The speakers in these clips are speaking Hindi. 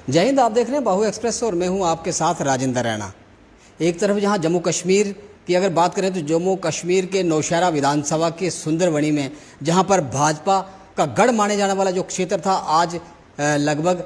जय हिंद। आप देख रहे हैं बाहु एक्सप्रेस और मैं हूं आपके साथ राजेंद्र रैना। एक तरफ जहां जम्मू कश्मीर की अगर बात करें तो जम्मू कश्मीर के नौशहरा विधानसभा के सुंदरबनी में जहां पर भाजपा का गढ़ माने जाने वाला जो क्षेत्र था, आज लगभग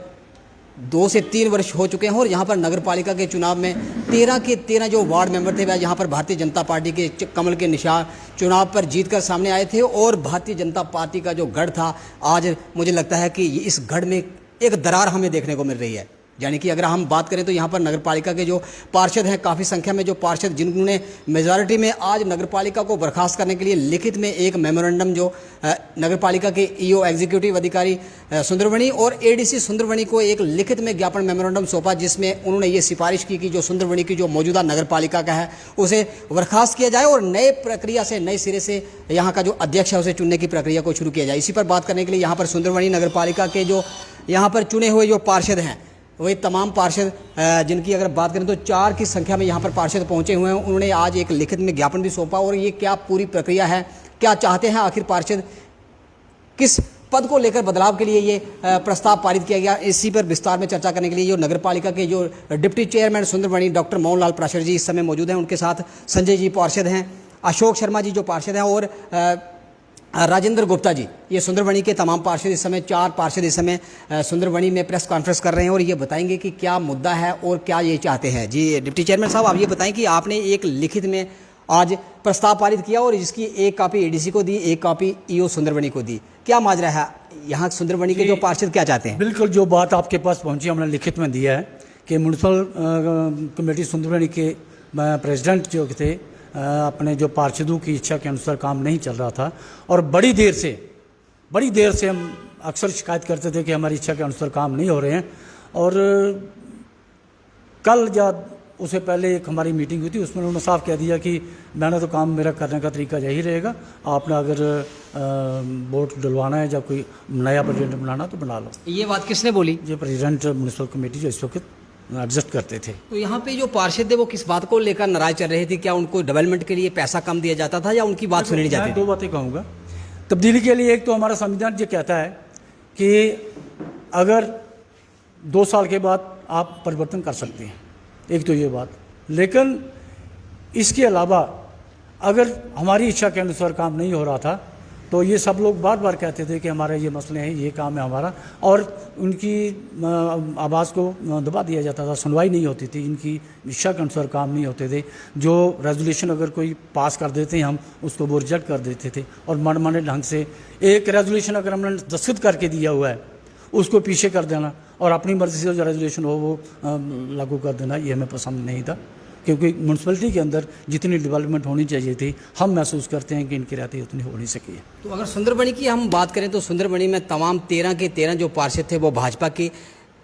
2 से 3 वर्ष हो चुके हैं और यहाँ पर नगर पालिका के चुनाव में 13 के 13 जो वार्ड मेंबर थे वह यहाँ पर भारतीय जनता पार्टी के कमल के निशान चुनाव पर जीतकर सामने आए थे। और भारतीय जनता पार्टी का जो गढ़ था, आज मुझे लगता है कि इस गढ़ में एक दरार हमें देखने को मिल रही है। यानी कि अगर हम बात करें तो यहाँ पर नगर पालिका के जो पार्षद हैं, काफ़ी संख्या में जो पार्षद जिन्होंने मेजॉरिटी में आज नगर पालिका को बर्खास्त करने के लिए लिखित में एक मेमोरेंडम जो नगर पालिका के ईओ एग्जीक्यूटिव अधिकारी सुंदरबनी और एडीसी सुंदरबनी को एक लिखित में ज्ञापन मेमोरेंडम सौंपा, जिसमें उन्होंने ये सिफारिश की कि जो सुंदरबनी की जो मौजूदा नगर पालिका का है उसे बर्खास्त किया जाए और नए प्रक्रिया से, नए सिरे से यहाँ का जो अध्यक्ष है उसे चुनने की प्रक्रिया को शुरू किया जाए। इसी पर बात करने के लिए यहाँ पर सुंदरबनी नगर पालिका के जो यहाँ पर चुने हुए जो पार्षद हैं, वही तमाम पार्षद जिनकी अगर बात करें तो 4 की संख्या में यहाँ पर पार्षद पहुँचे हुए हैं, उन्होंने आज एक लिखित में ज्ञापन भी सौंपा। और ये क्या पूरी प्रक्रिया है, क्या चाहते हैं आखिर पार्षद, किस पद को लेकर बदलाव के लिए ये प्रस्ताव पारित किया गया, इसी पर विस्तार में चर्चा करने के लिए जो नगर पालिका के जो deputy chairman Sundarbani doctor Mohanlal Prashar ji इस समय मौजूद हैं। उनके साथ संजय जी पार्षद हैं, अशोक शर्मा जी जो पार्षद हैं और राजेंद्र गुप्ता जी, ये सुंदरबनी के तमाम पार्षद इस समय 4 पार्षद इस समय सुंदरबनी में प्रेस कॉन्फ्रेंस कर रहे हैं और ये बताएंगे कि क्या मुद्दा है और क्या ये चाहते हैं। जी डिप्टी चेयरमैन साहब, आप ये बताएं कि आपने एक लिखित में आज प्रस्ताव पारित किया और इसकी एक कॉपी एडीसी को दी, एक कॉपी ईओ सुंदरबनी को दी, क्या माजरा है यहाँ सुंदरबनी के जो पार्षद क्या चाहते हैं? बिल्कुल, जो बात आपके पास पहुँची हमने लिखित में दिया है कि म्यूनसिपल कमेटी सुंदरबनी के प्रेसिडेंट जो थे, अपने जो पार्षदों की इच्छा के अनुसार काम नहीं चल रहा था और बड़ी देर से हम अक्सर शिकायत करते थे कि हमारी इच्छा के अनुसार काम नहीं हो रहे हैं। और कल या उससे पहले एक हमारी मीटिंग हुई थी, उसमें उन्होंने साफ कह दिया कि मैंने तो काम मेरा करने का तरीका यही रहेगा, आपने अगर वोट डलवाना है या कोई नया प्रेसिडेंट बनाना तो बना लो। ये बात किसने बोली? ये प्रेसिडेंट म्यूनसिपल कमेटी जो इस वक्त एडजस्ट करते थे। तो यहाँ पे जो पार्षद थे वो किस बात को लेकर नाराज चल रहे थे? क्या उनको डेवलपमेंट के लिए पैसा कम दिया जाता था या उनकी बात सुनी नहीं जाती? 2 बातें कहूँगा तब्दीली के लिए। एक तो हमारा संविधान ये कहता है कि अगर 2 साल के बाद आप परिवर्तन कर सकते हैं, एक तो ये बात। लेकिन इसके अलावा अगर हमारी इच्छा के अनुसार काम नहीं हो रहा था तो ये सब लोग बार बार कहते थे कि हमारे ये मसले हैं, ये काम है हमारा, और उनकी आवाज़ को दबा दिया जाता था, सुनवाई नहीं होती थी, इनकी इच्छा के अनुसार काम नहीं होते थे। जो रेजोल्यूशन अगर कोई पास कर देते हैं हम उसको वो रिजेक्ट कर देते थे और मनमाने ढंग से एक रेजोल्यूशन अगर हमने दस्तखत करके दिया हुआ है उसको पीछे कर देना और अपनी मर्ज़ी से जो रेजोल्यूशन हो वो लागू कर देना, ये हमें पसंद नहीं था। क्योंकि म्यूनसिपलिटी के अंदर जितनी डेवलपमेंट होनी चाहिए थी हम महसूस करते हैं कि इनकी रहती उतनी हो नहीं सकी है। तो अगर सुंदरबनी की हम बात करें तो सुंदरबनी में तमाम 13 के 13 जो पार्षद थे वो भाजपा के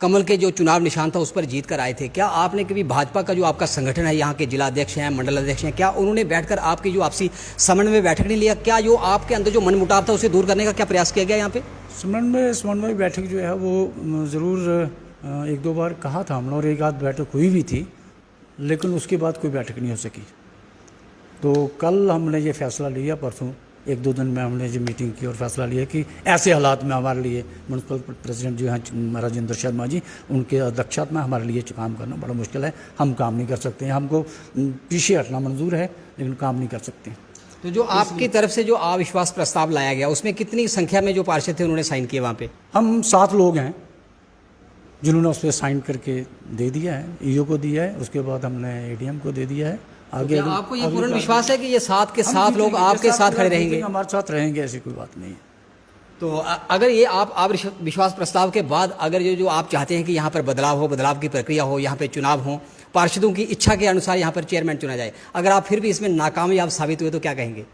कमल के जो चुनाव निशान था उस पर जीत कर आए थे। क्या आपने कभी भाजपा का जो आपका संगठन है, यहाँ के जिला अध्यक्ष हैं, मंडल अध्यक्ष हैं, क्या उन्होंने बैठकर आपकी जो आपसी समन्वय बैठक नहीं लिया? क्या जो आपके अंदर जो मनमुटाव था उसे दूर करने का क्या प्रयास किया गया यहाँ पे? समन्वय बैठक जो है वो ज़रूर 1-2 बार कहा था हमने और एक आध बैठक हुई भी थी, लेकिन उसके बाद कोई बैठक नहीं हो सकी। तो कल हमने ये फैसला लिया, परसों 1-2 दिन में हमने ये मीटिंग की और फैसला लिया कि ऐसे हालात में हमारे लिए म्यूनसिपल प्रेसिडेंट जो हैं राजेंद्र शर्मा जी, उनके अध्यक्षता में हमारे लिए काम करना बड़ा मुश्किल है, हम काम नहीं कर सकते हैं। हमको पीछे हटना मंजूर है लेकिन काम नहीं कर सकते। तो जो आपकी तरफ से जो अविश्वास प्रस्ताव लाया गया उसमें कितनी संख्या में जो पार्षद थे उन्होंने साइन किए वहाँ पे? हम 7 लोग हैं जिन्होंने उस पर साइन करके दे दिया है, ईओ को दिया है, उसके बाद हमने एडीएम को दे दिया है। आगे तो आपको ये पूर्ण विश्वास है कि ये 7 के 7 लोग आपके साथ खड़े रहेंगे? हमारे साथ रहेंगे, ऐसी कोई बात नहीं है। तो अगर ये आप विश्वास प्रस्ताव के बाद अगर ये जो आप चाहते हैं कि यहाँ पर बदलाव हो, बदलाव की प्रक्रिया हो, यहाँ पे चुनाव हो, पार्षदों की इच्छा के अनुसार यहाँ पर चेयरमैन चुना जाए, अगर आप फिर भी इसमें नाकामयाब साबित हुए तो क्या कहेंगे?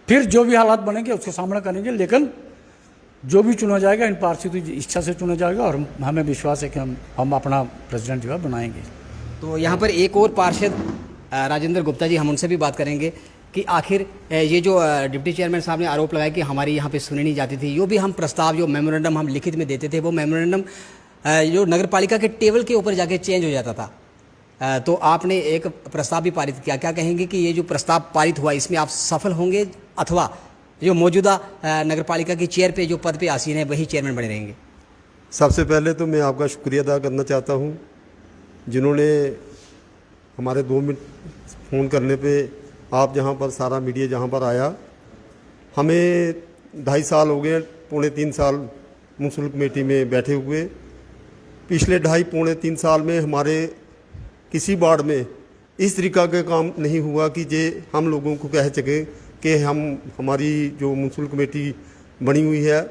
फिर जो भी हालात बनेंगे उसका सामना करेंगे, लेकिन जो भी चुना जाएगा इन पार्षदों की इच्छा से चुना जाएगा और हमें विश्वास है कि हम अपना प्रेसिडेंट जो है बनाएंगे। तो यहाँ पर एक और पार्षद राजेंद्र गुप्ता जी, हम उनसे भी बात करेंगे कि आखिर ये जो डिप्टी चेयरमैन साहब ने आरोप लगाया कि हमारी यहाँ पे सुनी नहीं जाती थी, जो भी हम प्रस्ताव, जो मेमोरेंडम हम लिखित में देते थे वो मेमोरेंडम जो नगर पालिका के टेबल के ऊपर जाके चेंज हो जाता था। तो आपने एक प्रस्ताव भी पारित किया, क्या कहेंगे कि ये जो प्रस्ताव पारित हुआ इसमें आप सफल होंगे अथवा जो मौजूदा नगर पालिका की चेयर पे जो पद पे आसीन है वही चेयरमैन बने रहेंगे? सबसे पहले तो मैं आपका शुक्रिया अदा करना चाहता हूं, जिन्होंने हमारे 2 मिनट फ़ोन करने पे आप जहां पर सारा मीडिया जहां पर आया। हमें 2.5 साल हो गए, पौने 3 साल म्यूनसिपल कमेटी में बैठे हुए। पिछले 2.5 पौने 3 साल में हमारे किसी वार्ड में इस तरीका का काम नहीं हुआ कि जे हम लोगों को कह सकें कि हमारी जो म्यूनसिपल कमेटी बनी हुई है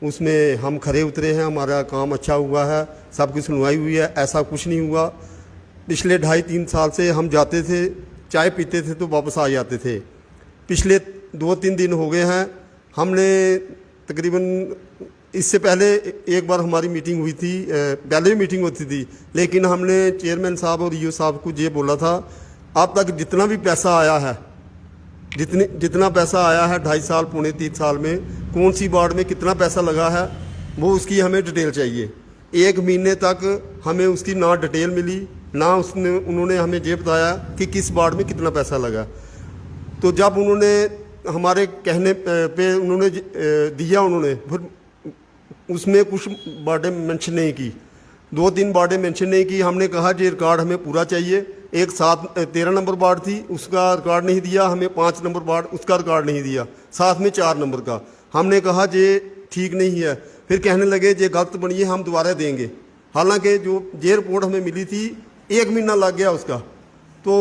उसमें हम खरे उतरे हैं, हमारा काम अच्छा हुआ है, सबकी सुनवाई हुई है। ऐसा कुछ नहीं हुआ। पिछले 2.5-3 साल से हम जाते थे, चाय पीते थे तो वापस आ जाते थे। पिछले 2-3 दिन हो गए हैं, हमने तकरीबन इससे पहले एक बार हमारी मीटिंग हुई थी, पहले भी मीटिंग होती थी, लेकिन हमने चेयरमैन साहब और ईओ साहब को ये बोला था, अब तक जितना भी पैसा आया है, जितना पैसा आया है 2.5 साल पौने 3 साल में, कौन सी वार्ड में कितना पैसा लगा है, वो उसकी हमें डिटेल चाहिए। 1 महीने तक हमें उसकी ना डिटेल मिली, ना उन्होंने हमें ये बताया कि किस वार्ड में कितना पैसा लगा। तो जब उन्होंने हमारे कहने पे उन्होंने दिया, उन्होंने फिर उसमें कुछ वार्डें मेंशन नहीं की, 2-3 वार्डें मेंशन नहीं की। हमने कहा ये रिकॉर्ड हमें पूरा चाहिए। एक 13 नंबर वार्ड थी, उसका रिकॉर्ड नहीं दिया हमें। 5 नंबर वार्ड, उसका रिकॉर्ड नहीं दिया। साथ में 4 नंबर का। हमने कहा ये ठीक नहीं है। फिर कहने लगे ये गलत बनी है, हम दोबारा देंगे। हालांकि जो ये रिपोर्ट हमें मिली थी 1 महीना लग गया उसका। तो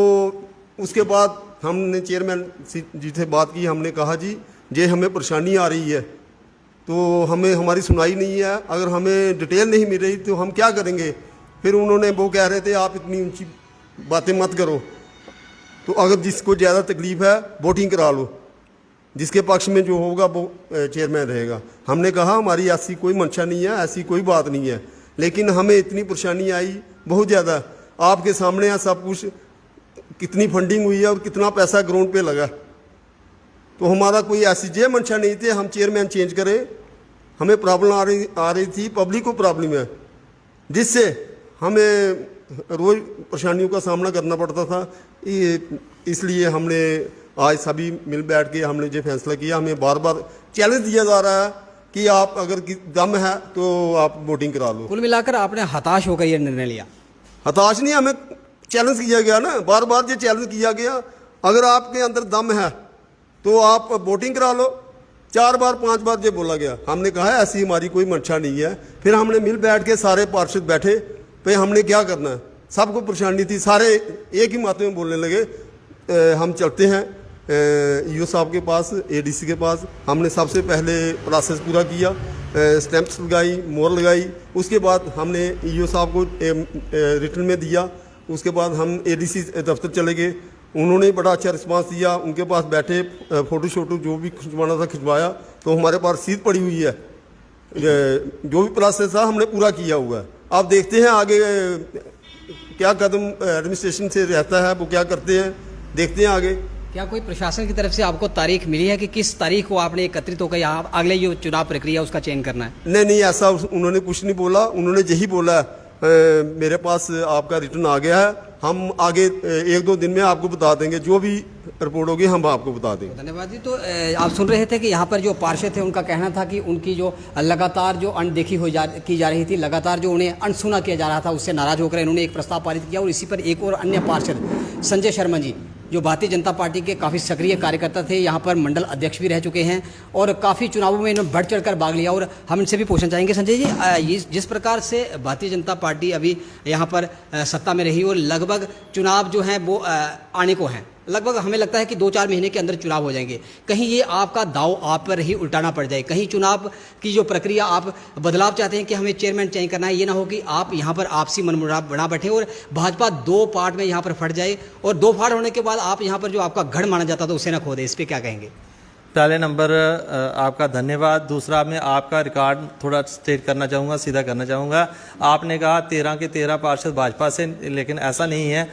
उसके बाद हमने चेयरमैन जी से बात की, हमने कहा जी ये हमें परेशानी आ रही है, तो हमें हमारी सुनाई नहीं है, अगर हमें डिटेल नहीं मिल रही तो हम क्या करेंगे। फिर उन्होंने वो कह रहे थे आप इतनी ऊंची बातें मत करो, तो अगर जिसको ज़्यादा तकलीफ है वोटिंग करा लो, जिसके पक्ष में जो होगा वो चेयरमैन रहेगा। हमने कहा हमारी ऐसी कोई मंशा नहीं है, ऐसी कोई बात नहीं है, लेकिन हमें इतनी परेशानी आई बहुत ज़्यादा। आपके सामने है सब कुछ, कितनी फंडिंग हुई है और कितना पैसा ग्राउंड पे लगा। तो हमारा कोई ऐसी जे मंशा नहीं थी हम चेयरमैन चेंज करें। हमें प्रॉब्लम आ रही थी, पब्लिक को प्रॉब्लम है, जिससे हमें रोज़ परेशानियों का सामना करना पड़ता था। इसलिए हमने आज सभी मिल बैठ के हमने ये फैसला किया। हमें बार बार चैलेंज दिया जा रहा है कि आप अगर दम है तो आप वोटिंग करा लो। कुल मिलाकर आपने हताश होकर ये निर्णय लिया? हताश नहीं, हमें चैलेंज किया गया ना, बार बार ये चैलेंज किया गया, अगर आपके अंदर दम है तो आप वोटिंग करा लो। 4 बार 5 बार ये बोला गया। हमने कहा ऐसी हमारी कोई मंशा नहीं है। फिर हमने मिल बैठ के सारे पार्षद बैठे पे हमने क्या करना है, सबको परेशानी थी, सारे एक ही माते में बोलने लगे हम चलते हैं ईओ साहब के पास, एडीसी के पास। हमने सबसे पहले प्रोसेस पूरा किया, स्टैंप्स लगाई, मोहर लगाई। उसके बाद हमने ईओ साहब को रिटर्न में दिया। उसके बाद हम एडीसी दफ्तर चले गए, उन्होंने बड़ा अच्छा रिस्पांस दिया। उनके पास बैठे, फ़ोटो शोटो जो भी खिंचवाना था खिंचवाया। तो हमारे पास रसीद पड़ी हुई है, जो भी प्रोसेस था हमने पूरा किया हुआ है। आप देखते हैं आगे क्या कदम एडमिनिस्ट्रेशन से रहता है, वो क्या करते हैं, देखते हैं आगे। क्या कोई प्रशासन की तरफ से आपको तारीख मिली है कि किस तारीख को आपने एकत्रित होकर यहाँ अगले जो चुनाव प्रक्रिया उसका चयन करना है? नहीं, ऐसा उन्होंने कुछ नहीं बोला। उन्होंने यही बोला मेरे पास आपका रिटर्न आ गया है, हम आगे 1-2 दिन में आपको बता देंगे, जो भी रिपोर्ट होगी हम आपको बता देंगे। धन्यवाद जी। तो आप सुन रहे थे कि यहाँ पर जो पार्षद थे उनका कहना था कि उनकी जो लगातार जो अनदेखी की जा रही थी, लगातार जो उन्हें अनसुना किया जा रहा था, उससे नाराज होकर इन्होंने एक प्रस्ताव पारित किया। और इसी पर एक और अन्य पार्षद संजय शर्मा जी, जो भारतीय जनता पार्टी के काफ़ी सक्रिय कार्यकर्ता थे, यहाँ पर मंडल अध्यक्ष भी रह चुके हैं और काफ़ी चुनावों में इन्होंने बढ़ चढ़कर भाग लिया। और हम इनसे भी पूछना चाहेंगे, संजय जी, जिस प्रकार से भारतीय जनता पार्टी अभी यहाँ पर सत्ता में रही और लगभग चुनाव जो हैं वो आने को हैं, लगभग हमें लगता है कि 2-4 महीने के अंदर चुनाव हो जाएंगे, कहीं ये आपका दाव आप पर ही उल्टाना पड़ जाए, कहीं चुनाव की जो प्रक्रिया आप बदलाव चाहते हैं कि हमें चेयरमैन चेंज करना है, ये ना हो कि आप यहाँ पर आपसी मनमुटाव बना बैठे और भाजपा 2 पार्ट में यहाँ पर फट जाए और 2 पार्ट होने के बाद आप यहाँ पर जो आपका गढ़ माना जाता था उसे ना खो दे। इस पर क्या कहेंगे? पहले नंबर आपका धन्यवाद। दूसरा मैं आपका रिकॉर्ड थोड़ा स्ट्रेट करना चाहूँगा, सीधा करना चाहूँगा। आपने कहा 13 के 13 पार्षद भाजपा से, लेकिन ऐसा नहीं है।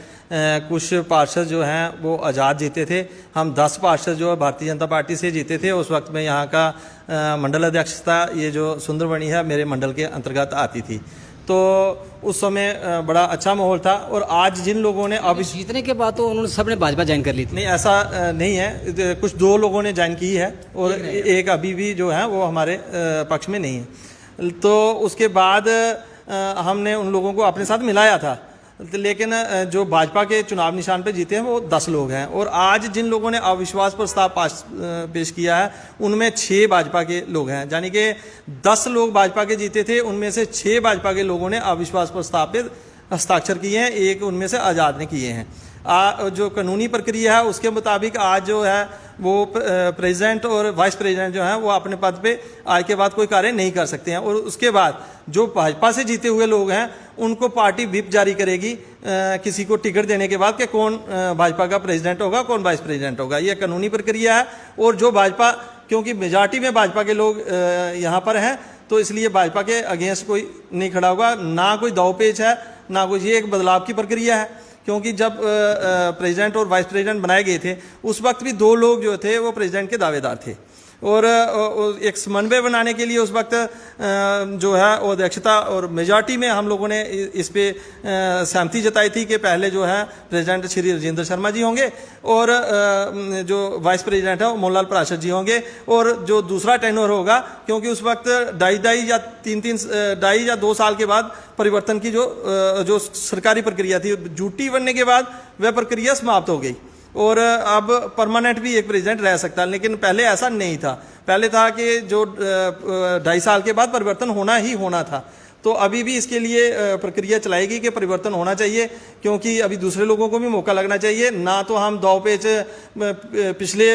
कुछ पार्षद जो हैं वो आज़ाद जीते थे। हम 10 पार्षद जो भारतीय जनता पार्टी से जीते थे। उस वक्त में यहाँ का मंडल अध्यक्ष था, ये जो सुंदरबनी है मेरे मंडल के अंतर्गत आती थी। तो उस समय बड़ा अच्छा माहौल था। और आज जिन लोगों ने अब जीतने के बाद तो उन्होंने सबने भाजपा ज्वाइन कर ली थी। नहीं, ऐसा नहीं है। कुछ 2 लोगों ने ज्वाइन की है और एक अभी भी जो है वो हमारे पक्ष में नहीं है। तो उसके बाद हमने उन लोगों को अपने साथ मिलाया था, लेकिन जो भाजपा के चुनाव निशान पे जीते हैं वो 10 लोग हैं। और आज जिन लोगों ने अविश्वास प्रस्ताव पेश किया है उनमें 6 भाजपा के लोग हैं, यानी कि 10 लोग भाजपा के जीते थे, उनमें से 6 भाजपा के लोगों ने अविश्वास प्रस्ताव पे हस्ताक्षर किए हैं, एक उनमें से आज़ाद ने किए हैं। जो कानूनी प्रक्रिया है उसके मुताबिक आज जो है वो प्रेसिडेंट और वाइस प्रेसिडेंट जो है वो अपने पद पे आज के बाद कोई कार्य नहीं कर सकते हैं। और उसके बाद जो भाजपा से जीते हुए लोग हैं उनको पार्टी व्हिप जारी करेगी किसी को टिकट देने के बाद कि कौन भाजपा का प्रेसिडेंट होगा, कौन वाइस प्रेसिडेंट होगा। ये कानूनी प्रक्रिया है। और जो भाजपा, क्योंकि मेजॉरिटी में भाजपा के लोग यहाँ पर हैं, तो इसलिए भाजपा के अगेंस्ट कोई नहीं खड़ा होगा, ना कोई दावपेच है, ना कोई, ये एक बदलाव की प्रक्रिया है। क्योंकि जब प्रेसिडेंट और वाइस प्रेसिडेंट बनाए गए थे उस वक्त भी 2 लोग जो थे वो प्रेसिडेंट के दावेदार थे। और एक समन्वय बनाने के लिए उस वक्त जो है वो अध्यक्षता और मेजॉरिटी में हम लोगों ने इस पे सहमति जताई थी कि पहले जो है प्रेसिडेंट श्री राजेंद्र शर्मा जी होंगे और जो वाइस प्रेसिडेंट है वो मोहनलाल पाराशर जी होंगे। और जो दूसरा टेन्योर होगा, क्योंकि उस वक्त 2.5 या 2 साल के बाद परिवर्तन की जो सरकारी प्रक्रिया थी, ड्यूटी बनने के बाद वह प्रक्रिया समाप्त हो गई और अब परमानेंट भी एक प्रेसिडेंट रह सकता है। लेकिन पहले ऐसा नहीं था, पहले था कि जो 2.5 साल के बाद परिवर्तन होना ही होना था। तो अभी भी इसके लिए प्रक्रिया चलाएगी कि परिवर्तन होना चाहिए, क्योंकि अभी दूसरे लोगों को भी मौका लगना चाहिए। ना तो हम दावपेच पिछले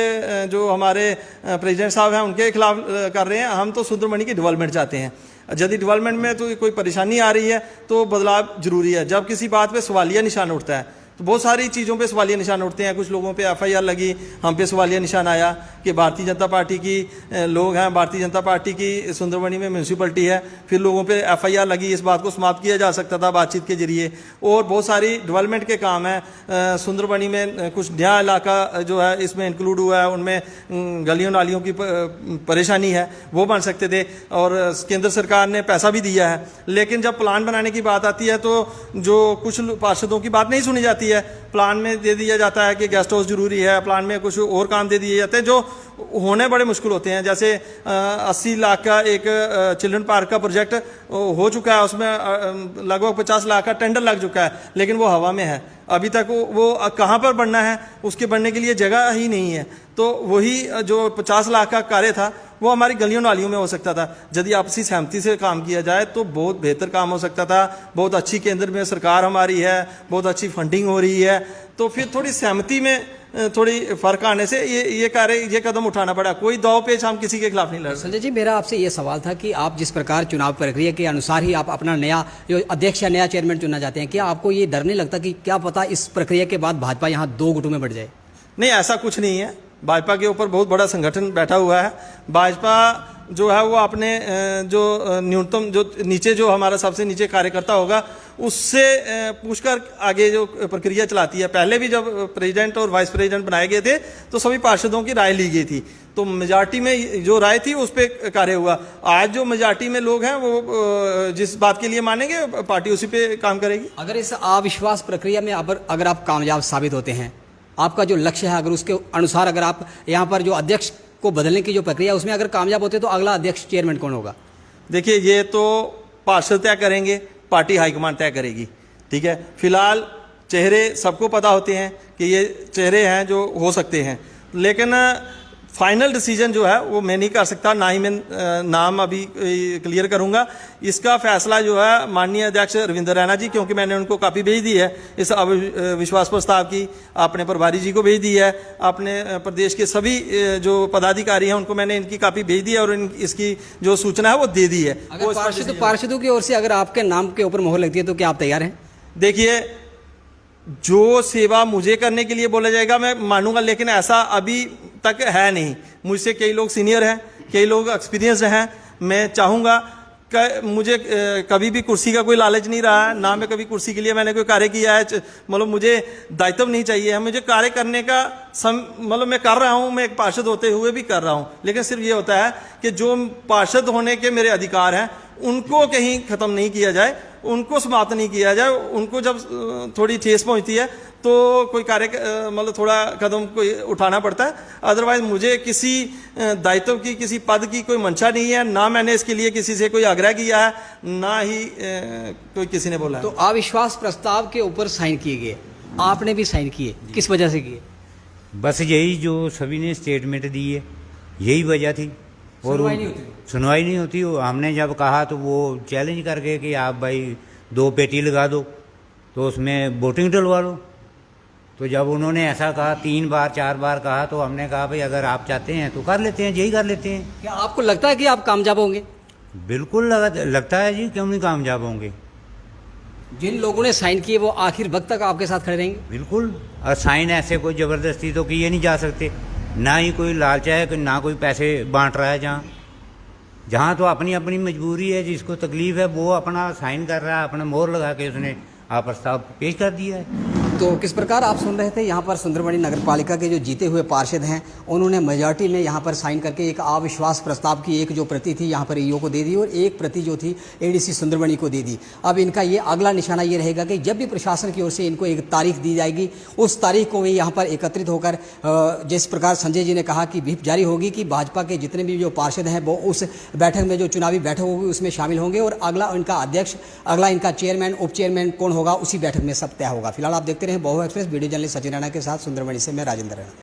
जो हमारे प्रेसिडेंट साहब हैं उनके खिलाफ कर रहे हैं, हम तो सुंदरमणि की डेवलपमेंट चाहते हैं। यदि डेवलपमेंट में तो कोई परेशानी आ रही है तो बदलाव जरूरी है। जब किसी बात पे सवालिया निशान उठता है तो बहुत सारी चीज़ों पे सवालिया निशान उठते हैं। कुछ लोगों पे FIR लगी, हम पे सवालिया निशान आया कि भारतीय जनता पार्टी की लोग हैं, भारतीय जनता पार्टी की सुंदरबनी में म्यूनसिपलिटी है, फिर लोगों पे FIR लगी। इस बात को समाप्त किया जा सकता था बातचीत के जरिए। और बहुत सारी डेवलपमेंट के काम हैं सुंदरबनी में, कुछ नया इलाका जो है इसमें इंक्लूड हुआ है, उनमें गलियों नालियों की परेशानी है, वो बन सकते थे और केंद्र सरकार ने पैसा भी दिया है। लेकिन जब प्लान बनाने की बात आती है तो जो कुछ पार्षदों की बात नहीं सुनी जाती है। प्लान में दे दिया जाता है कि गेस्ट हाउस जरूरी है, प्लान में कुछ और काम दे दिए जाते हैं जो होने बड़े मुश्किल होते हैं। जैसे 80 लाख का एक चिल्ड्रन पार्क का प्रोजेक्ट हो चुका है, उसमें लगभग 50 लाख का टेंडर लग चुका है, लेकिन वो हवा में है। अभी तक वो कहाँ पर बनना है, उसके बनने के लिए जगह ही नहीं है। तो वही जो 50 लाख का कार्य था वो हमारी गलियों नालियों में हो सकता था। यदि आपसी सहमति से काम किया जाए तो बहुत बेहतर काम हो सकता था। बहुत अच्छी केंद्र में सरकार हमारी है, बहुत अच्छी फंडिंग हो रही है, तो फिर थोड़ी सहमति में थोड़ी फर्क आने से ये कदम उठाना पड़ा। कोई दावपेच हम किसी के खिलाफ नहीं लड़ सकते। संजय जी, मेरा आपसे ये सवाल था कि आप जिस प्रकार चुनाव प्रक्रिया के अनुसार ही आप अपना नया जो अध्यक्ष या नया चेयरमैन चुनना चाहते हैं, क्या आपको ये डर नहीं लगता कि क्या पता इस प्रक्रिया के बाद भाजपा यहाँ 2 गुटों में बढ़ जाए? नहीं, ऐसा कुछ नहीं है। भाजपा के ऊपर बहुत बड़ा संगठन बैठा हुआ है। भाजपा जो है वो अपने जो न्यूनतम जो नीचे जो हमारा सबसे नीचे कार्यकर्ता होगा उससे पूछकर आगे जो प्रक्रिया चलाती है। पहले भी जब प्रेसिडेंट और वाइस प्रेसिडेंट बनाए गए थे तो सभी पार्षदों की राय ली गई थी, तो मेजॉरिटी में जो राय थी उस पर कार्य हुआ। आज जो मेजॉरिटी में लोग हैं वो जिस बात के लिए मानेंगे पार्टी उसी पे काम करेगी। अगर इस अविश्वास प्रक्रिया में अगर आप कामयाब साबित होते हैं, आपका जो लक्ष्य है अगर उसके अनुसार अगर आप यहाँ पर जो अध्यक्ष को बदलने की जो प्रक्रिया उसमें अगर कामयाब होते तो अगला अध्यक्ष चेयरमैन कौन होगा? देखिए, ये तो पार्षद तय करेंगे, पार्टी हाईकमान तय करेगी। ठीक है, फिलहाल चेहरे सबको पता होते हैं कि ये चेहरे हैं जो हो सकते हैं, लेकिन फाइनल डिसीजन जो है वो मैं नहीं कर सकता, ना ही मैं नाम अभी क्लियर करूंगा। इसका फैसला जो है माननीय अध्यक्ष रविंद्र रैना जी, क्योंकि मैंने उनको कॉपी भेज दी है इस विश्वास प्रस्ताव की, अपने प्रभारी जी को भेज दी है, अपने प्रदेश के सभी जो पदाधिकारी हैं उनको मैंने इनकी कॉपी भेज दी है और इसकी जो सूचना है वो दे दी है। अगर पार्षदों की ओर से अगर आपके नाम के ऊपर मोहर लगती है तो क्या आप तैयार हैं? देखिए, जो सेवा मुझे करने के लिए बोला जाएगा मैं मानूंगा, लेकिन ऐसा अभी तक है नहीं। मुझसे कई लोग सीनियर हैं, कई लोग एक्सपीरियंस्ड हैं। मैं चाहूँगा कि मुझे कभी भी कुर्सी का कोई लालच नहीं रहा है, ना मैं कभी कुर्सी के लिए मैंने कोई कार्य किया है। मतलब मुझे दायित्व नहीं चाहिए है, मुझे कार्य करने का मतलब मैं कर रहा हूँ, मैं एक पार्षद होते हुए भी कर रहा हूँ। लेकिन सिर्फ ये होता है कि जो पार्षद होने के मेरे अधिकार हैं उनको कहीं ख़त्म नहीं किया जाए उनको समाप्त नहीं किया जाए। उनको जब थोड़ी ठेस पहुंचती है तो कोई कार्य मतलब थोड़ा कदम कोई उठाना पड़ता है। अदरवाइज मुझे किसी दायित्व की, किसी पद की कोई मंशा नहीं है, ना मैंने इसके लिए किसी से कोई आग्रह किया है, ना ही कोई किसी ने बोला है। तो अविश्वास प्रस्ताव के ऊपर साइन किए गए, आपने भी साइन किए, किस वजह से किए? बस यही जो सभी ने स्टेटमेंट दी है, यही वजह थी। और सुनवाई नहीं होती? सुनवाई नहीं होती। हमने जब कहा तो वो चैलेंज कर गए कि आप भाई 2 पेटी लगा दो तो उसमें वोटिंग डलवा लो। तो जब उन्होंने ऐसा कहा 3 बार 4 बार कहा तो हमने कहा भाई अगर आप चाहते हैं तो कर लेते हैं, यही कर लेते हैं। क्या आपको लगता है कि आप कामयाब होंगे? बिल्कुल लगता है जी, क्यों नहीं कामयाब होंगे। जिन लोगों ने साइन किए वो आखिर वक्त तक आपके साथ खड़े रहेंगे? बिल्कुल। और साइन ऐसे कोई ज़बरदस्ती तो किए नहीं जा सकते, ना ही कोई लालच है, ना कोई पैसे बांट रहा है। जहाँ तो अपनी अपनी मजबूरी है, जिसको तकलीफ है वो अपना साइन कर रहा है, अपना मोहर लगा के उसने प्रस्ताव पेश कर दिया है। तो किस प्रकार आप सुन रहे थे यहाँ पर सुंदरबनी नगर पालिका के जो जीते हुए पार्षद हैं उन्होंने मेजॉरिटी में यहाँ पर साइन करके एक अविश्वास प्रस्ताव की एक जो प्रति थी यहाँ पर ईओ को दे दी और एक प्रति जो थी एडीसी सुंदरबनी को दे दी। अब इनका ये अगला निशाना ये रहेगा कि जब भी प्रशासन की ओर से इनको एक तारीख दी जाएगी उस तारीख को वे यहाँ पर एकत्रित होकर जिस प्रकार संजय जी ने कहा कि व्हिप जारी होगी कि भाजपा के जितने भी जो पार्षद हैं वो उस बैठक में जो चुनावी बैठक होगी उसमें शामिल होंगे और अगला इनका अध्यक्ष, अगला इनका चेयरमैन, उप चेयरमैन कौन होगा उसी बैठक में सब तय होगा। फिलहाल आप देखते रहे बहु express. Video journalist Sachin Rana के साथ सुंदरबनी से मैं राजेंद्र राणा।